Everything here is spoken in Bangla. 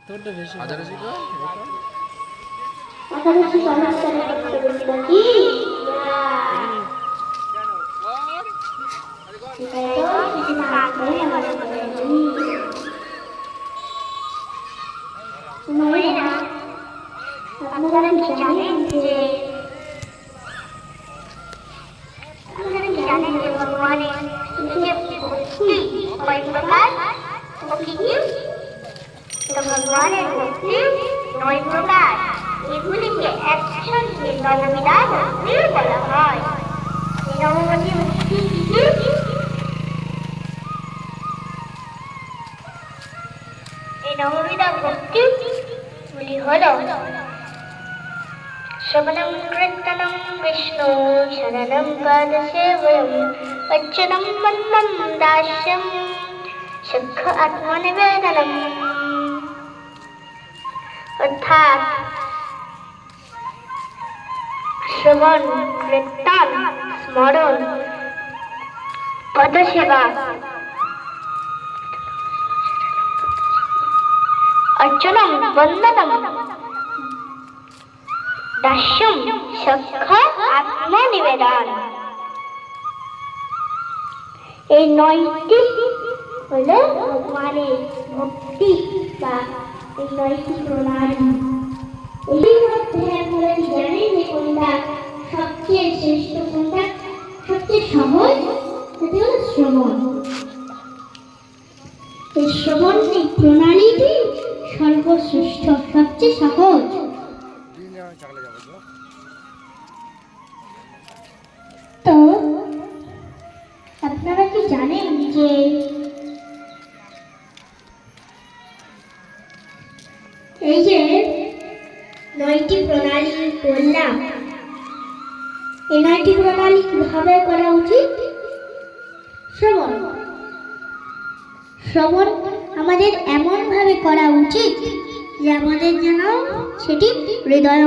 তোরটা বেশি আদার আছে তো এখন হচ্ছে সমাজের একটা বলতে কি আপনারা কি জানেন যে ভগবানের যে ভক্তি কয় প্রকার ও কি কি? তো ভগবানের ভক্তি 9 প্রকার। এগুলিকে একসঙ্গে নববিধা ভক্তি বলা হয়। এই নববিধা ভক্তি কি কি? এই নববিধা ভক্তি গুলি হলো শ্রবণম কীর্তনম বিষ্ণু শরণম পাদসেবয়ম অর্চনম বন্দম দাস্যম সখ্য আত্মনিবেদনম। অর্থাৎ শ্রবণ কীর্তন স্মরণ পদসেবা অর্চনম বন্দনম দাস্যম সখ্য আত্মনিবেদন। এই 9টি হলো ভগবানের ভক্তি বা এই 9টি প্রণালী। এর মধ্যে আপনারা কি জানেন যে কোনটা সবচেয়ে শ্রেষ্ঠ, কোনটা সবচেয়ে সহজ? সেটা হলো শ্রবণ। এই শ্রবণ এই প্রণালীটি সর্বশ্রেষ্ঠ, সবচেয়ে সহজ। তো আপনারা কি জানেন যে এই যে 9টি প্রণালী বললাম, এই 9টি প্রণালী কিভাবে করা উচিত? শ্রবণ শ্রবণ আমাদের এমন ভাবে করা উচিত যে আমাদের যেন সেটি হৃদয়